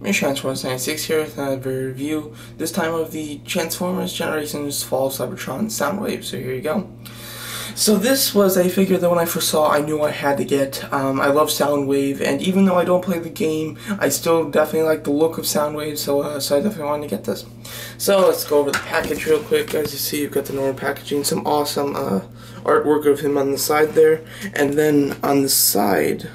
Transformers 96 here with another review, this time of the Transformers Generations Fall Cybertron Soundwave. So here you go. So this was a figure that when I first saw I knew I had to get. I love Soundwave, and even though I don't play the game, I still definitely like the look of Soundwave, so I definitely wanted to get this. So let's go over the package real quick. As you see, you've got the normal packaging, some awesome artwork of him on the side there, and then on the side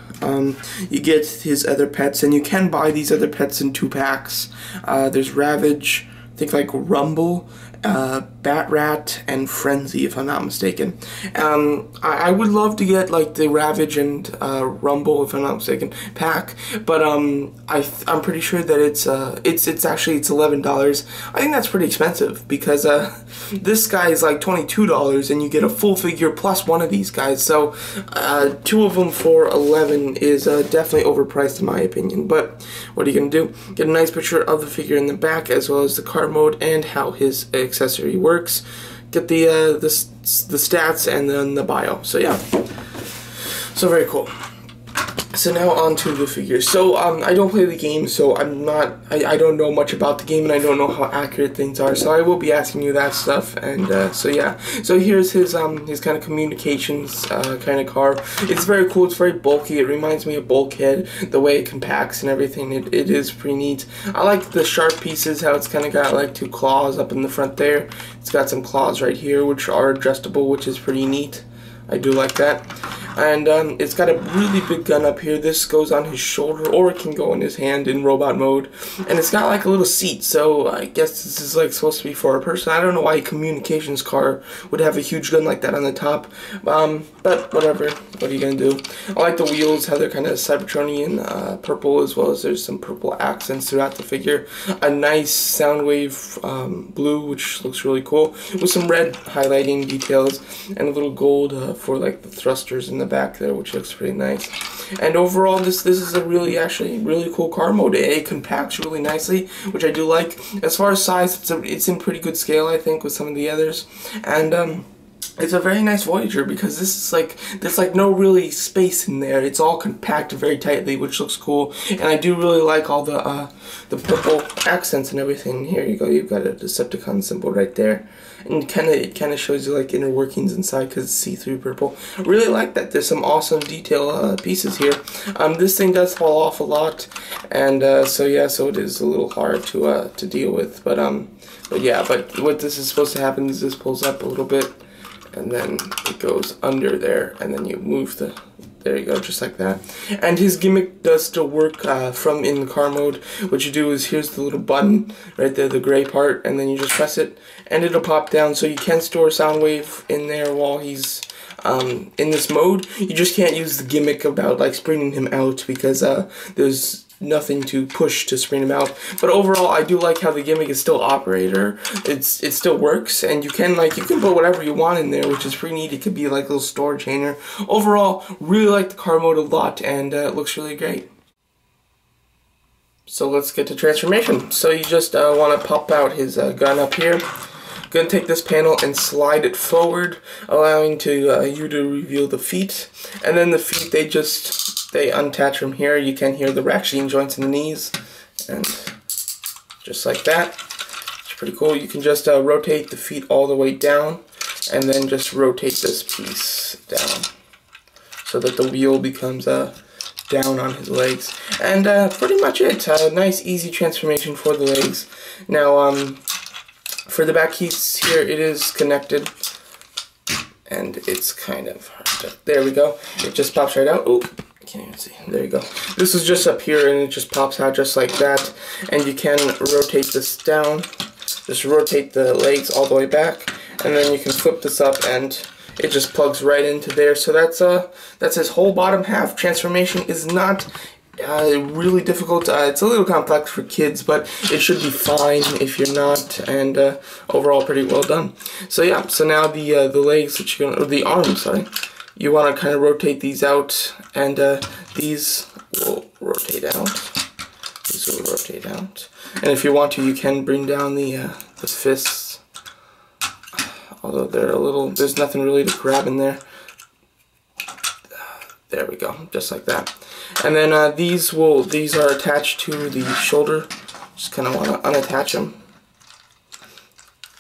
you get his other pets, and you can buy these other pets in 2 packs. There's Ravage, I think like Rumble, Bat Rat, and Frenzy, if I'm not mistaken. I would love to get like the Ravage and Rumble, if I'm not mistaken, pack, but I'm pretty sure that it's $11. I think that's pretty expensive because this guy is like $22, and you get a full figure plus one of these guys. So 2 of them for $11 is definitely overpriced in my opinion. But what are you gonna do? Get a nice picture of the figure in the back, as well as the card mode and how his accessory works. Get the stats and then the bio. So yeah, so very cool. So now on to the figure. So I don't play the game, so I don't know much about the game, and I don't know how accurate things are, so I will be asking you that stuff. And so yeah, so here's his kind of communications kind of car. It's very cool. It's very bulky. It reminds me of Bulkhead, the way it compacts and everything. It is pretty neat. I like the sharp pieces, how it's kind of got like 2 claws up in the front there. It's got some claws right here which are adjustable, which is pretty neat. I do like that. And it's got a really big gun up here. This goes on his shoulder, or it can go in his hand in robot mode. And it's got like a little seat, so I guess this is like supposed to be for a person. I don't know why a communications car would have a huge gun like that on the top. But whatever. What are you gonna do? I like the wheels, how they're kind of Cybertronian purple, as well as there's some purple accents throughout the figure. A nice Soundwave blue, which looks really cool, with some red highlighting details, and a little gold for like the thrusters in the back there, which looks pretty nice. And overall, this is a really cool car mode. It compacts really nicely, which I do like. As far as size, it's in pretty good scale, I think, with some of the others. And it's a very nice Voyager, because this is like, there's like no really space in there. It's all compacted very tightly, which looks cool. And I do really like all the purple accents and everything. Here you go, you've got a Decepticon symbol right there. And it kind of shows you like inner workings inside, because it's see-through purple. I really like that. There's some awesome detail pieces here. This thing does fall off a lot, and so yeah, so it is a little hard to deal with. But yeah, but what this is supposed to happen is this pulls up a little bit, and then it goes under there, and then you move there you go, just like that. And his gimmick does still work from in the car mode. What you do is, here's the little button right there, the gray part, and then you just press it, and it'll pop down, so you can store Soundwave in there while he's in this mode. You just can't use the gimmick about like springing him out, because there's nothing to push to spring him out. But overall, I do like how the gimmick is still operator. It still works, and you can put whatever you want in there, which is pretty neat. It could be like a little storage hanger. Overall, really like the car mode a lot, and it looks really great. So let's get to transformation. So you just want to pop out his gun up here. Going to take this panel and slide it forward, allowing you to reveal the feet. And then the feet, they unattach from here. You can hear the ratcheting joints in the knees, and just like that. It's pretty cool. You can just rotate the feet all the way down, and then just rotate this piece down, so that the wheel becomes down on his legs. And pretty much it. Nice, easy transformation for the legs. Now, for the back piece here, it is connected, and it's kind of hard to, there we go. It just pops right out. Oh, can't even see. There you go. This is just up here, and it just pops out just like that. And you can rotate this down. Just rotate the legs all the way back, and then you can flip this up, and it just plugs right into there. So that's his whole bottom half. Transformation is not really difficult. It's a little complex for kids, but it should be fine if you're not, and overall pretty well done. So yeah, so now the legs that you're gonna, or the arms, sorry, you want to kind of rotate these out, and these will rotate out. These will rotate out, and if you want to, you can bring down the fists, although they're a little, there's nothing really to grab in there. There we go, just like that. And then these are attached to the shoulder. Just kind of want to unattach them.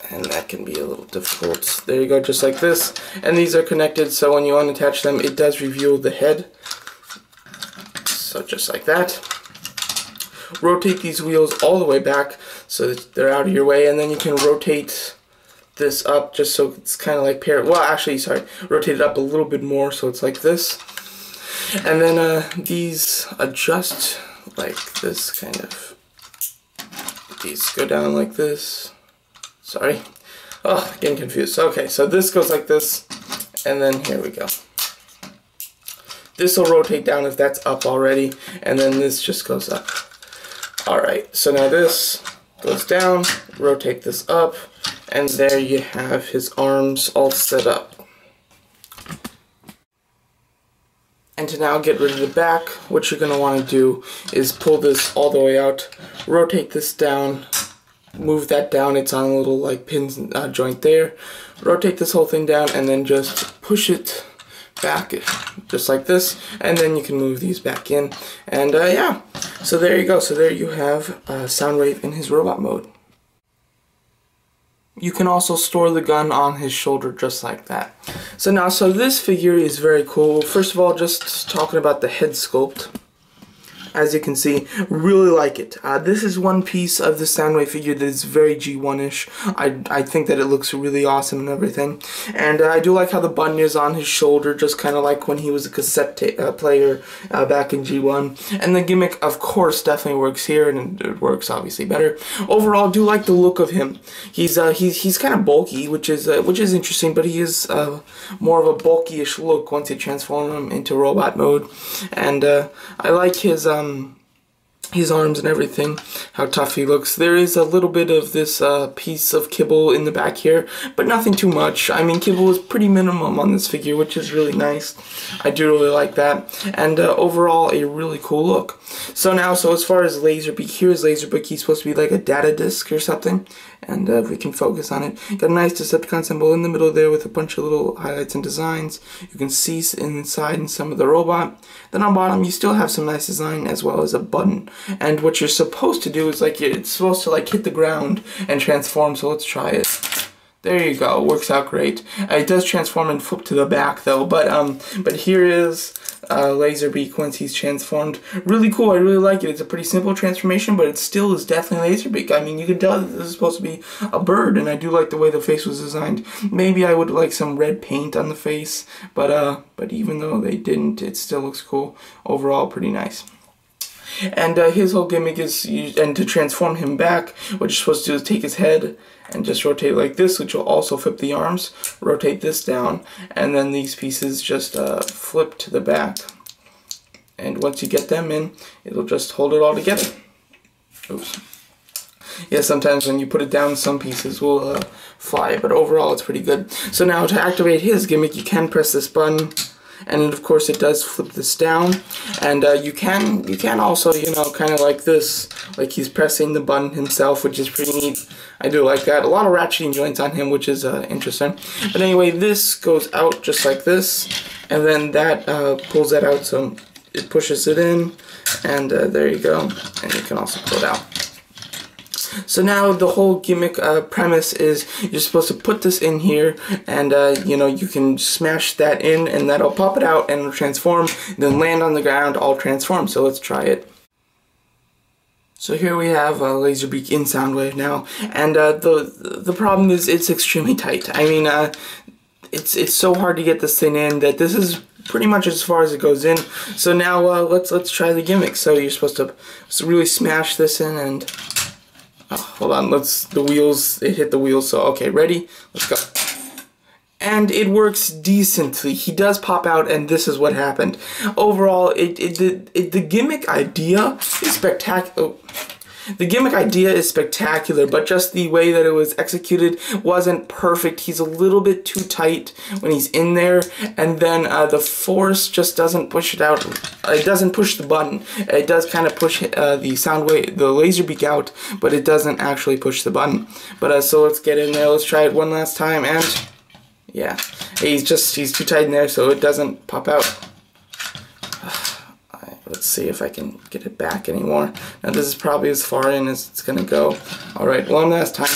And that can be a little difficult. There you go, just like this. And these are connected, so when you unattach them, it does reveal the head. So just like that. Rotate these wheels all the way back so that they're out of your way, and then you can rotate this up just so it's kind of like well, actually, sorry, rotate it up a little bit more so it's like this. And then these adjust like this, kind of. These go down like this. Sorry. Oh, getting confused. Okay, so this goes like this, and then here we go. This will rotate down if that's up already, and then this just goes up. Alright, so now this goes down, rotate this up, and there you have his arms all set up. And to now get rid of the back, what you're going to want to do is pull this all the way out, rotate this down, move that down, it's on a little like pins joint there, rotate this whole thing down, and then just push it back just like this, and then you can move these back in, and yeah, so there you go. So there you have Soundwave in his robot mode. You can also store the gun on his shoulder just like that. So this figure is very cool. First of all, just talking about the head sculpt. As you can see, really like it. This is one piece of the Soundwave figure that is very G1-ish. I think that it looks really awesome and everything. And I do like how the button is on his shoulder, just kind of like when he was a cassette player back in G1. And the gimmick, of course, definitely works here, and it works obviously better. Overall, I do like the look of him. He's kind of bulky, which is interesting, but he is more of a bulky-ish look once you transform him into robot mode. And I like his arms and everything, how tough he looks. There is a little bit of this piece of kibble in the back here, but nothing too much. I mean, kibble is pretty minimum on this figure, which is really nice. I do really like that, and overall a really cool look. So as far as Laserbeak, here's Laserbeak. He's supposed to be like a data disk or something, and if we can focus on it, got a nice Decepticon symbol in the middle there with a bunch of little highlights and designs. You can see inside in some of the robot. Then on bottom you still have some nice design as well as a button. And what you're supposed to do is it's supposed to like hit the ground and transform. So let's try it. There you go. Works out great. It does transform and flip to the back though. But here is Laserbeak once he's transformed. Really cool. I really like it. It's a pretty simple transformation, but it still is definitely Laserbeak. I mean, you can tell that this is supposed to be a bird, and I do like the way the face was designed. Maybe I would like some red paint on the face, but even though they didn't, it still looks cool. Overall, pretty nice. And his whole gimmick is, and to transform him back, what you're supposed to do is take his head and just rotate like this, which will also flip the arms, rotate this down, and then these pieces just flip to the back. And once you get them in, it'll just hold it all together. Oops. Yeah, sometimes when you put it down, some pieces will fly, but overall it's pretty good. So now to activate his gimmick, you can press this button, and of course it does flip this down, and you can also, kind of like this, like he's pressing the button himself, which is pretty neat. I do like that. A lot of ratcheting joints on him, which is interesting. But anyway, this goes out just like this, and then that pulls that out, so it pushes it in, and there you go, and you can also pull it out. So now the whole gimmick premise is you're supposed to put this in here, and you can smash that in, and that'll pop it out and it'll transform, then land on the ground, all transform. So let's try it. So here we have Laserbeak in Soundwave now, and the problem is it's extremely tight. I mean, it's so hard to get this thing in that this is pretty much as far as it goes in. So now let's try the gimmick. So you're supposed to really smash this in, and hold on, it hit the wheels, so okay, ready? Let's go. And it works decently. He does pop out, and this is what happened. Overall, the gimmick idea is spectacular. The gimmick idea is spectacular, but just the way that it was executed wasn't perfect. He's a little bit too tight when he's in there, and then the force just doesn't push it out. It doesn't push the button. It does kind of push the Laserbeak out, but it doesn't actually push the button. But so let's get in there. Let's try it one last time, and yeah, he's too tight in there, so it doesn't pop out. let's see if I can get it back anymore. Now this is probably as far in as it's gonna go. Alright, one last time.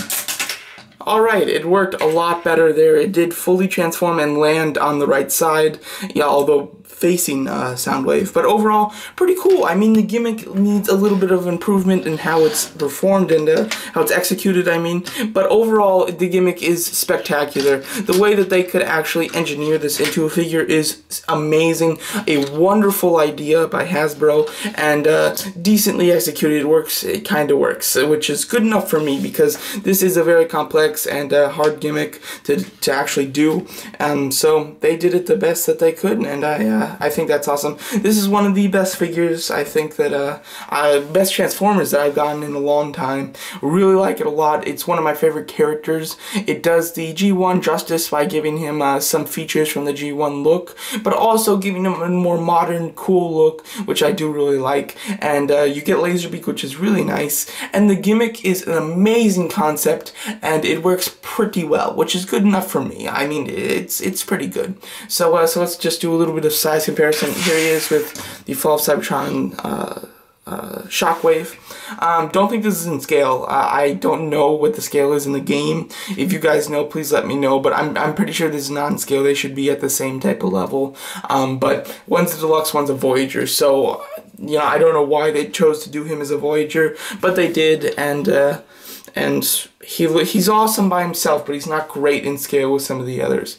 Alright, it worked a lot better there. It did fully transform and land on the right side, yeah, although facing Soundwave. But overall, pretty cool. I mean, the gimmick needs a little bit of improvement in how it's performed and how it's executed, I mean. But overall, the gimmick is spectacular. The way that they could actually engineer this into a figure is amazing. A wonderful idea by Hasbro, and decently executed. It works, it kind of works, which is good enough for me because this is a very complex and hard gimmick to actually do. So they did it the best that they could, and I think that's awesome. This is one of the best figures, I think, that best Transformers that I've gotten in a long time. Really like it a lot. It's one of my favorite characters. It does the G1 justice by giving him some features from the G1 look, but also giving him a more modern, cool look, which I do really like. And you get Laserbeak, which is really nice. And the gimmick is an amazing concept, and it works pretty well, which is good enough for me. I mean, it's pretty good. So let's just do a little bit of size comparison. Here he is with the Fall of Cybertron Shockwave. Don't think this is in scale. I don't know what the scale is in the game. If you guys know, please let me know, but I'm pretty sure this is not in scale. They should be at the same type of level. But one's a deluxe, one's a Voyager, so yeah, I don't know why they chose to do him as a Voyager, but they did, and he's awesome by himself, but he's not great in scale with some of the others.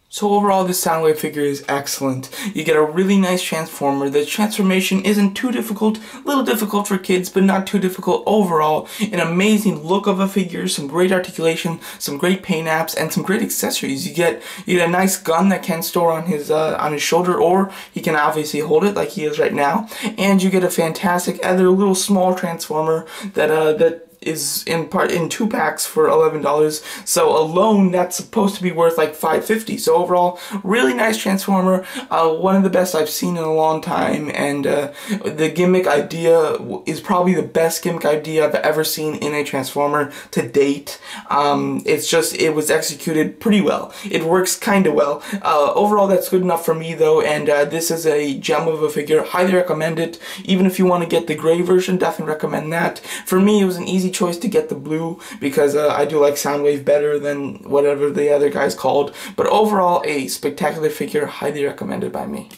So overall, this Soundwave figure is excellent. You get a really nice transformer. The transformation isn't too difficult, a little difficult for kids, but not too difficult overall. An amazing look of a figure, some great articulation, some great paint apps, and some great accessories. You get a nice gun that can store on his shoulder, or he can obviously hold it like he is right now. And you get a fantastic other little small transformer that is in 2 packs for $11. So alone, that's supposed to be worth like $5.50. So overall, really nice transformer. One of the best I've seen in a long time, and the gimmick idea is probably the best gimmick idea I've ever seen in a transformer to date. It was executed pretty well. It works kind of well. Overall, that's good enough for me though, and this is a gem of a figure. Highly recommend it. Even if you want to get the gray version, definitely recommend that. For me, it was an easy choice to get the blue because I do like Soundwave better than whatever the other guy's called. But overall, a spectacular figure, highly recommended by me.